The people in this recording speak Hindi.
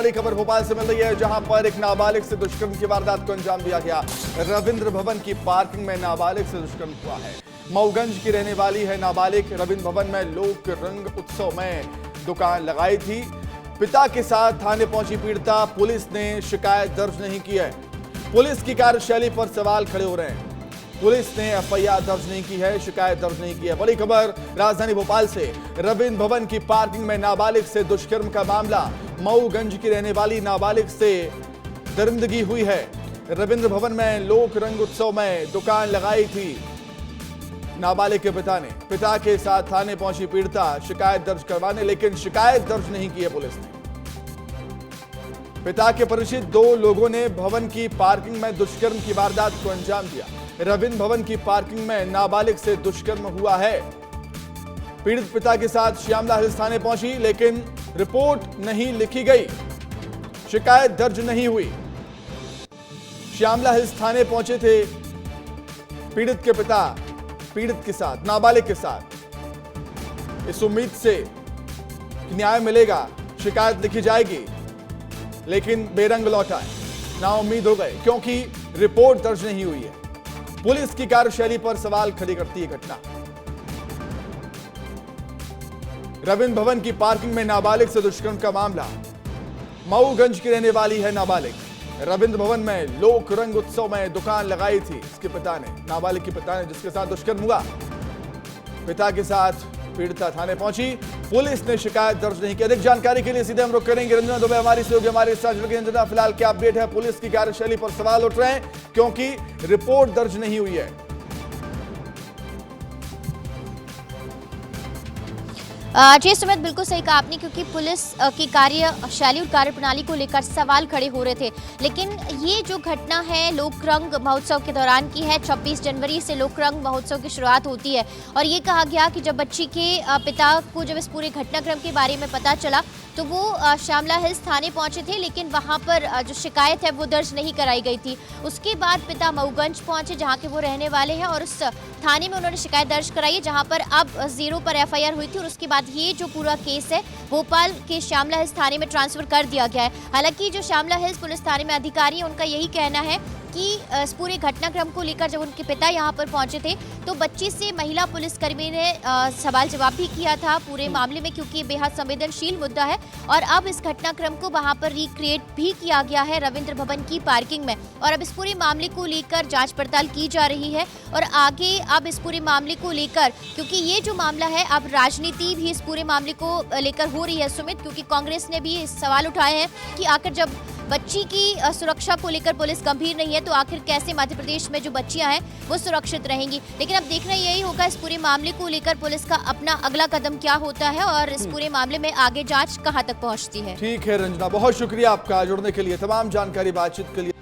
बड़ी खबर भोपाल से मिल रही है, जहां पर एक नाबालिग से दुष्कर्म की वारदात को अंजाम दिया गया। रविंद्र भवन की पार्किंग में नाबालिग से दुष्कर्म हुआ है। मऊगंज की रहने वाली है नाबालिग। रविंद्र भवन में लोक रंग उत्सव में दुकान लगाई थी। पिता के साथ थाने पहुंची पीड़िता। पुलिस ने शिकायत दर्ज नहीं की है। पुलिस की कार्यशैली पर सवाल खड़े हो रहे हैं। पुलिस ने एफआईआर दर्ज नहीं की है, शिकायत दर्ज नहीं की है। बड़ी खबर राजधानी भोपाल से। रविंद्र भवन की पार्किंग में नाबालिग से दुष्कर्म का मामला। मऊगंज की रहने वाली नाबालिग से दरिंदगी हुई है। रविंद्र भवन में लोक रंग उत्सव में दुकान लगाई थी नाबालिग के पिता ने। पिता के साथ थाने पहुंची पीड़िता शिकायत दर्ज करवाने, लेकिन शिकायत दर्ज नहीं की है पुलिस ने। पिता के परिचित दो लोगों ने भवन की पार्किंग में दुष्कर्म की वारदात को अंजाम दिया। रविंद्र भवन की पार्किंग में नाबालिग से दुष्कर्म हुआ है। पीड़ित पिता के साथ श्यामला हिल्स थाने पहुंची, लेकिन रिपोर्ट नहीं लिखी गई, शिकायत दर्ज नहीं हुई। श्यामला हिल्स थाने पहुंचे थे पीड़ित के पिता, पीड़ित के साथ, नाबालिग के साथ, इस उम्मीद से कि न्याय मिलेगा, शिकायत लिखी जाएगी, लेकिन बेरंग लौटा है। नाउम्मीद हो गए क्योंकि रिपोर्ट दर्ज नहीं हुई है। पुलिस की कार्यशैली पर सवाल खड़ी करती है घटना। रविंद्र भवन की पार्किंग में नाबालिग से दुष्कर्म का मामला। मऊगंज की रहने वाली है नाबालिग। रविंद्र भवन में लोक रंग उत्सव में दुकान लगाई थी इसके पिता ने, नाबालिग के पिता ने, जिसके साथ दुष्कर्म हुआ। पिता के साथ पीड़िता थाने पहुंची। पुलिस ने शिकायत दर्ज नहीं की। अधिक जानकारी के लिए सीधे हम रुख करेंगे रंजना दुबे हमारी सहयोगी हमारे साथ जुड़ गए। रंजना, फिलहाल क्या अपडेट है? पुलिस की कार्यशैली पर सवाल उठ रहे हैं क्योंकि रिपोर्ट दर्ज नहीं हुई है। जी सुमित, बिल्कुल सही कहा आपने, क्योंकि पुलिस की कार्यशैली और कार्यप्रणाली को लेकर सवाल खड़े हो रहे थे। लेकिन ये जो घटना है लोक रंग महोत्सव के दौरान की है। 26 जनवरी से लोक रंग महोत्सव की शुरुआत होती है और ये कहा गया कि जब बच्ची के पिता को जब इस पूरे घटनाक्रम के बारे में पता चला तो वो श्यामला हिल्स थाने पहुंचे थे, लेकिन वहां पर जो शिकायत है वो दर्ज नहीं कराई गई थी। उसके बाद पिता मऊगंज पहुंचे, जहां के वो रहने वाले हैं, और उस थाने में उन्होंने शिकायत दर्ज कराई है, जहां पर अब 0 पर एफआईआर हुई थी। और उसके बाद ये जो पूरा केस है भोपाल के श्यामला हिल्स थाने में ट्रांसफर कर दिया गया है। हालांकि जो श्यामला हिल्स पुलिस थाने में अधिकारी है, उनका यही कहना है कि इस पूरे घटनाक्रम को लेकर जब उनके पिता यहां पर पहुंचे थे तो बच्ची से महिला पुलिसकर्मी ने सवाल जवाब भी किया था पूरे मामले में, क्योंकि ये बेहद संवेदनशील मुद्दा है। और अब इस घटनाक्रम को वहां पर रिक्रिएट भी किया गया है रविंद्र भवन की पार्किंग में। और अब इस पूरे मामले को लेकर जांच पड़ताल की जा रही है और आगे अब इस पूरे मामले को लेकर, क्योंकि ये जो मामला है अब राजनीति भी इस पूरे मामले को लेकर हो रही है सुमित, क्योंकि कांग्रेस ने भी सवाल उठाए हैं कि आखिर जब बच्ची की सुरक्षा को लेकर पुलिस गंभीर नहीं है तो आखिर कैसे मध्य प्रदेश में जो बच्चियां हैं वो सुरक्षित रहेंगी। लेकिन अब देखना यही होगा इस पूरे मामले को लेकर पुलिस का अपना अगला कदम क्या होता है और इस पूरे मामले में आगे जांच कहां तक पहुंचती है। ठीक है रंजना, बहुत शुक्रिया आपका जुड़ने के लिए, तमाम जानकारी बातचीत के लिए।